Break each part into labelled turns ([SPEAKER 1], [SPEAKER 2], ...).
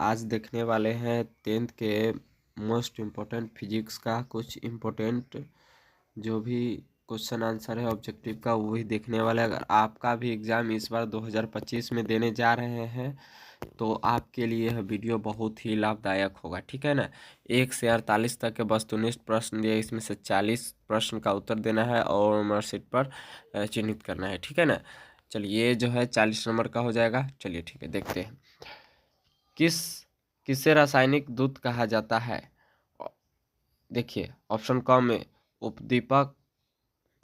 [SPEAKER 1] आज देखने वाले हैं 10th के मोस्ट इम्पोर्टेंट फिजिक्स का कुछ इम्पोर्टेंट जो भी क्वेश्चन आंसर है ऑब्जेक्टिव का वही देखने वाले। अगर आपका भी एग्ज़ाम इस बार 2025 में देने जा रहे हैं तो आपके लिए यह वीडियो बहुत ही लाभदायक होगा, ठीक है ना। 1 से 48 तक के वस्तुनिष्ठ प्रश्न दिए, इसमें से 40 प्रश्न का उत्तर देना है और मार्कशीट पर चिन्हित करना है, ठीक है ना। चलिए ये जो है 40 नंबर का हो जाएगा। चलिए ठीक है, देखते हैं। किसे रासायनिक दूत कहा जाता है? देखिए ऑप्शन क में उपदीपक,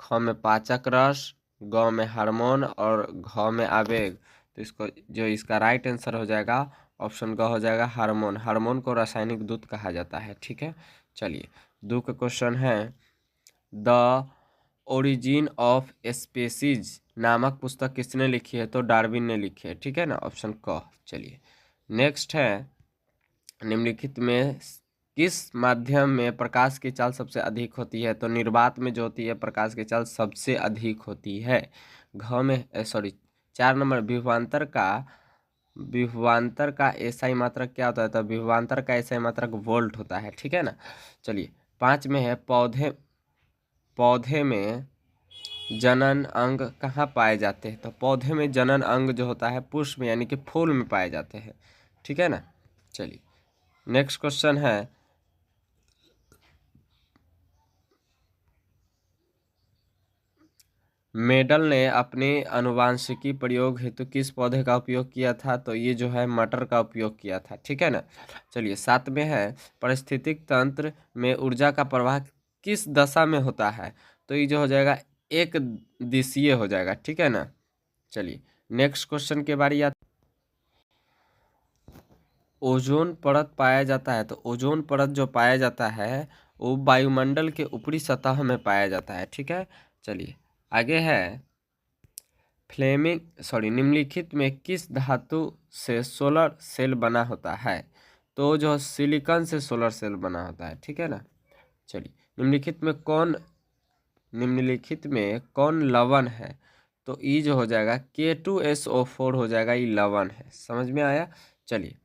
[SPEAKER 1] ख में पाचक रस, ग में हार्मोन और घ में आवेग। तो इसका राइट आंसर हो जाएगा ऑप्शन ग हो जाएगा हार्मोन। हार्मोन को रासायनिक दूत कहा जाता है, ठीक है। चलिए दो का क्वेश्चन है, द ओरिजिन ऑफ स्पेसीज नामक पुस्तक किसने लिखी है? तो डार्विन ने लिखी है, ठीक है ना, ऑप्शन क। चलिए नेक्स्ट है, निम्नलिखित में किस माध्यम में प्रकाश की चाल सबसे अधिक होती है? तो निर्वात में जो होती है प्रकाश की चाल सबसे अधिक होती है। घ में 4 नंबर, विभवांतर का एसआई मात्रक क्या होता है? तो विभवांतर का एसआई मात्रक वोल्ट होता है, ठीक है ना। चलिए 5 में है, पौधे में जनन अंग कहाँ पाए जाते हैं? तो पौधे में जनन अंग जो होता है पुष्प में यानी कि फूल में पाए जाते हैं, ठीक है ना। चलिए नेक्स्ट क्वेश्चन है, मेडल ने अपने आनुवांशिकी प्रयोग हेतु किस पौधे का उपयोग किया था? तो ये जो है मटर का उपयोग किया था, ठीक है ना। चलिए 7 में है, पारिस्थितिक तंत्र में ऊर्जा का प्रवाह किस दशा में होता है? तो ये जो हो जाएगा एक दिशीय हो जाएगा, ठीक है ना। चलिए नेक्स्ट क्वेश्चन के बारी आती, ओजोन परत पाया जाता है। तो ओजोन परत जो पाया जाता है वो वायुमंडल के ऊपरी सतह में पाया जाता है, ठीक है। चलिए आगे है, निम्नलिखित में किस धातु से सोलर सेल बना होता है? तो जो सिलिकॉन से सोलर सेल बना होता है, ठीक है ना। चलिए निम्नलिखित में कौन लवण है? तो ई जो हो जाएगा K2SO4 हो जाएगा, ये लवण है, समझ में आया। चलिए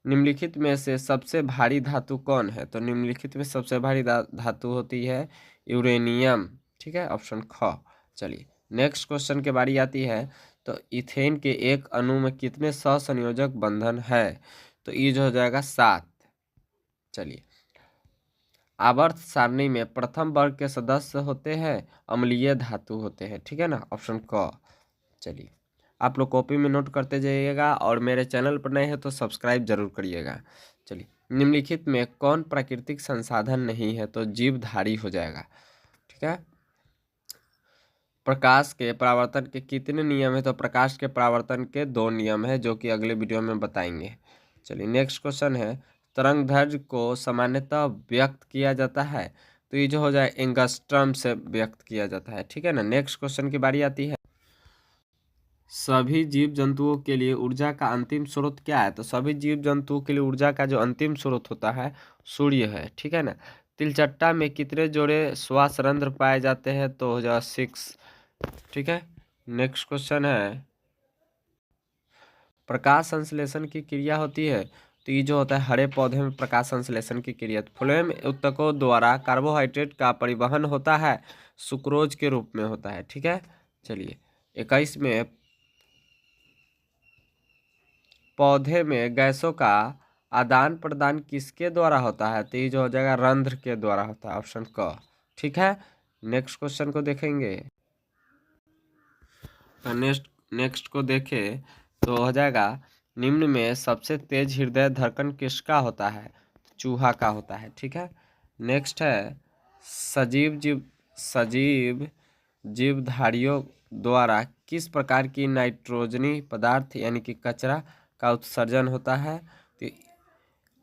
[SPEAKER 1] निम्नलिखित में से सबसे भारी धातु कौन है? तो निम्नलिखित में सबसे भारी धातु होती है यूरेनियम, ठीक है, ऑप्शन ख। चलिए नेक्स्ट क्वेश्चन के बारी आती है, तो इथेन के एक अणु में कितने सहसंयोजक बंधन है? तो ये जो हो जाएगा 7। चलिए आवर्त सारणी में प्रथम वर्ग के सदस्य होते हैं अम्लीय धातु होते हैं, ठीक है ना, ऑप्शन क। चलिए आप लोग कॉपी में नोट करते जाइएगा और मेरे चैनल पर नए हैं तो सब्सक्राइब जरूर करिएगा। चलिए निम्नलिखित में कौन प्राकृतिक संसाधन नहीं है? तो जीवधारी हो जाएगा, ठीक है। प्रकाश के परावर्तन के कितने नियम है? तो प्रकाश के परावर्तन के 2 नियम है जो कि अगले वीडियो में बताएंगे। चलिए नेक्स्ट क्वेश्चन है, तरंग दैर्घ्य को सामान्यतः व्यक्त किया जाता है। तो ये जो हो जाए एंगस्ट्रम से व्यक्त किया जाता है, ठीक है ना। नेक्स्ट क्वेश्चन की बारी आती है, सभी जीव जंतुओं के लिए ऊर्जा का अंतिम स्रोत क्या है? तो सभी जीव जंतुओं के लिए ऊर्जा का जो अंतिम स्रोत होता है सूर्य है, ठीक है ना। तिलचट्टा में कितने जोड़े श्वास रंध्र पाए जाते हैं? तो हो जाएगा 6, ठीक है। नेक्स्ट क्वेश्चन है, प्रकाश संश्लेषण की क्रिया होती है। तो ये जो होता है हरे पौधे में प्रकाश संश्लेषण की क्रिया फ्लोएम ऊतकों द्वारा कार्बोहाइड्रेट का परिवहन होता है सुक्रोज के रूप में होता है, ठीक है। चलिए 21 में, पौधे में गैसों का आदान प्रदान किसके द्वारा होता है? तो ये जो हो जाएगा रंध्र के द्वारा होता है, ऑप्शन क, ठीक है। नेक्स्ट क्वेश्चन को देखेंगे, नेक्स्ट को देखें तो हो जाएगा, निम्न में सबसे तेज हृदय धड़कन किसका होता है? चूहा का होता है, ठीक है। नेक्स्ट है, सजीव जीवधारियों द्वारा किस प्रकार की नाइट्रोजनी पदार्थ यानी कि कचरा का उत्सर्जन होता है? तो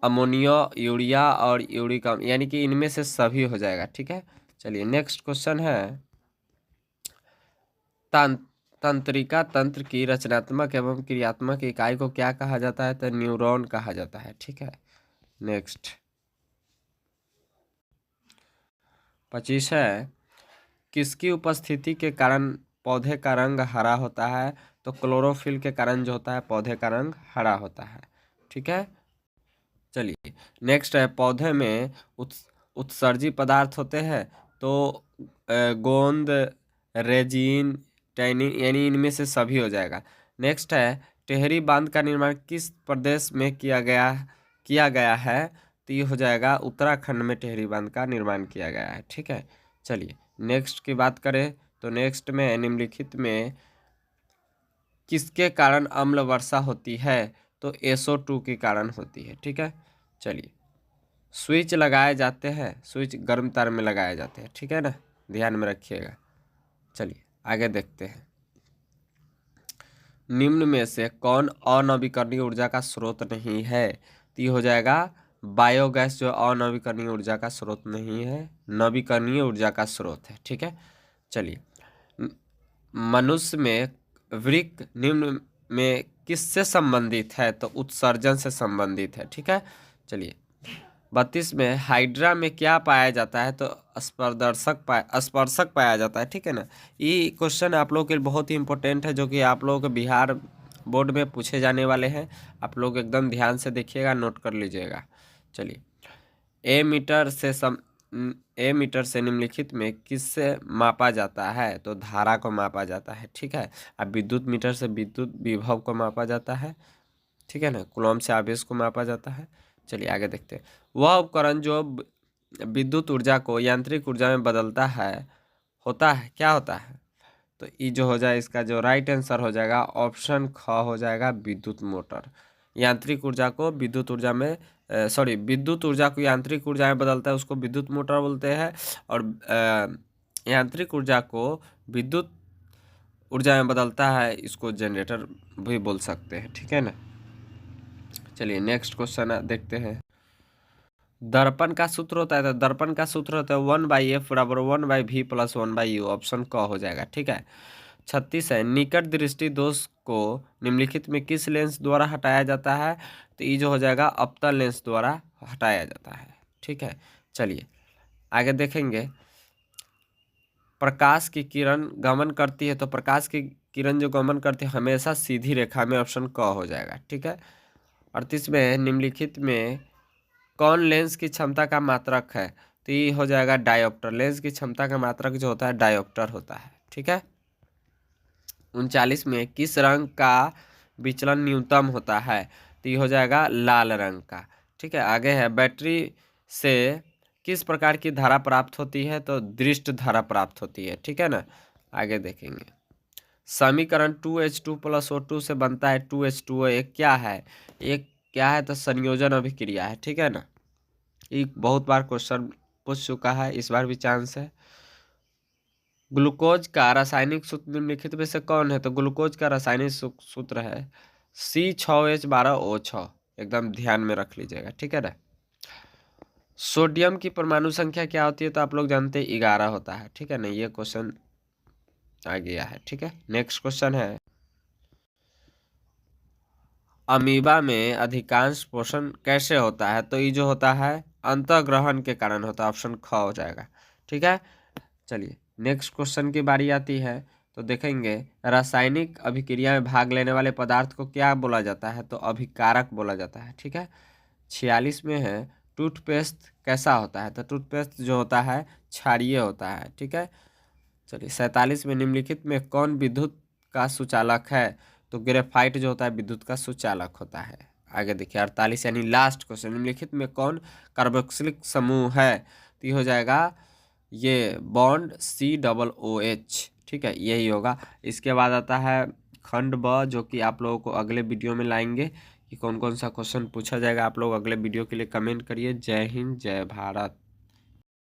[SPEAKER 1] अमोनिया, यूरिया और यूरिक अम्ल, यानी कि इनमें से सभी हो जाएगा, ठीक है। चलिए नेक्स्ट क्वेश्चन है, तंत्रिका तंत्र की रचनात्मक एवं क्रियात्मक इकाई को क्या कहा जाता है? तो न्यूरॉन कहा जाता है, ठीक है। नेक्स्ट 25 है, किसकी उपस्थिति के कारण पौधे का रंग हरा होता है? तो क्लोरोफिल के कारण जो होता है पौधे का रंग हरा होता है, ठीक है। चलिए नेक्स्ट है, पौधे में उत्सर्जी पदार्थ होते हैं तो गोंद, रेजिन, टैनिन, यानी इनमें से सभी हो जाएगा। नेक्स्ट है, टेहरी बांध का निर्माण किस प्रदेश में किया गया है? तो ये हो जाएगा उत्तराखंड में टेहरी बांध का निर्माण किया गया है। ठीक है, चलिए नेक्स्ट की बात करें तो नेक्स्ट में निम्नलिखित में किसके कारण अम्ल वर्षा होती है? तो SO2 के कारण होती है। ठीक है, चलिए स्विच लगाए जाते हैं, स्विच गर्म तार में लगाए जाते हैं। ठीक है ना, ध्यान में रखिएगा। चलिए आगे देखते हैं, निम्न में से कौन अनवीकरणीय ऊर्जा का स्रोत नहीं है? तो ये हो जाएगा बायोगैस, जो अनवीकरणीय ऊर्जा का स्रोत नहीं है, नवीकरणीय ऊर्जा का स्रोत है। ठीक है, चलिए मनुष्य में वृक्क निम्न में किससे संबंधित है? तो उत्सर्जन से संबंधित है। ठीक है, चलिए 32 में हाइड्रा में क्या पाया जाता है? तो स्पर्शक पाया जाता है। ठीक है ना, ये क्वेश्चन आप लोगों के लिए बहुत ही इंपॉर्टेंट है, जो कि आप लोगों के बिहार बोर्ड में पूछे जाने वाले हैं। आप लोग एकदम ध्यान से देखिएगा, नोट कर लीजिएगा। चलिए ए मीटर से निम्नलिखित में किससे मापा जाता है? तो धारा को मापा जाता है। ठीक है, अब विद्युत मीटर से विद्युत विभव को मापा जाता है। ठीक है ना, कूलॉम से आवेश को मापा जाता है। चलिए आगे देखते हैं, वह उपकरण जो विद्युत ऊर्जा को यांत्रिक ऊर्जा में बदलता है होता है, क्या होता है? तो ये जो हो जाए, इसका जो राइट आंसर हो जाएगा ऑप्शन ख हो जाएगा, विद्युत मोटर। यांत्रिक ऊर्जा को विद्युत ऊर्जा में विद्युत ऊर्जा को यांत्रिक ऊर्जा में बदलता है, उसको विद्युत मोटर बोलते हैं। और यांत्रिक ऊर्जा को विद्युत ऊर्जा में बदलता है, इसको जनरेटर भी बोल सकते हैं। ठीक है ना, चलिए नेक्स्ट क्वेश्चन देखते हैं, दर्पण का सूत्र होता है, तो दर्पण का सूत्र होता है 1/f बराबर 1/v प्लस 1/u, ऑप्शन क हो जाएगा। ठीक है, 36 है, निकट दृष्टि दोष को निम्नलिखित में किस लेंस द्वारा हटाया जाता है? तो ये जो हो जाएगा अवतल लेंस द्वारा हटाया जाता है। ठीक है, चलिए आगे देखेंगे, प्रकाश की किरण गमन करती है, तो प्रकाश की किरण जो गमन करती है हमेशा सीधी रेखा में, ऑप्शन क हो जाएगा। ठीक है, 38 में निम्नलिखित में कौन लेंस की क्षमता का मात्रक है? तो ये हो जाएगा डायोप्टर। लेंस की क्षमता का मात्रक जो होता है डायोप्टर होता है। ठीक है, 39 में किस रंग का विचलन न्यूनतम होता है? तो ये हो जाएगा लाल रंग का। ठीक है, आगे है, बैटरी से किस प्रकार की धारा प्राप्त होती है? तो दृष्ट धारा प्राप्त होती है। ठीक है ना, आगे देखेंगे, समीकरण 2H2 + O2 से बनता है 2H2O, एक क्या है? एक क्या है? तो संयोजन अभिक्रिया है। ठीक है ना, ये बहुत बार क्वेश्चन पूछ चुका है, इस बार भी चांस है। ग्लूकोज का रासायनिक सूत्र निम्नलिखित में से कौन है? तो ग्लूकोज का रासायनिक सूत्र है C6H12O6, एकदम ध्यान में रख लीजिएगा। ठीक है ना, सोडियम की परमाणु संख्या क्या होती है? तो आप लोग जानते हैं 11 होता है। ठीक है ना, ये क्वेश्चन आ गया है। ठीक है, नेक्स्ट क्वेश्चन है, अमीबा में अधिकांश पोषण कैसे होता है? तो ये जो होता है अंतःग्रहण के कारण होता है, ऑप्शन ख हो जाएगा। ठीक है, चलिए नेक्स्ट क्वेश्चन की बारी आती है, तो देखेंगे रासायनिक अभिक्रिया में भाग लेने वाले पदार्थ को क्या बोला जाता है? तो अभिकारक बोला जाता है। ठीक है, 46 में है, टूथपेस्ट कैसा होता है? तो टूथपेस्ट जो होता है क्षारीय होता है। ठीक है, चलिए 47 में निम्नलिखित में कौन विद्युत का सुचालक है? तो ग्रेफाइट जो होता है विद्युत का सुचालक होता है। आगे देखिए 48 यानी लास्ट क्वेश्चन, निम्नलिखित में कौन कार्बोक्सिलिक समूह है? तो ये हो जाएगा ये बॉन्ड COOH। ठीक है, यही होगा। इसके बाद आता है खंड ब, जो कि आप लोगों को अगले वीडियो में लाएंगे कि कौन कौन सा क्वेश्चन पूछा जाएगा। आप लोग अगले वीडियो के लिए कमेंट करिए। जय हिंद, जय भारत।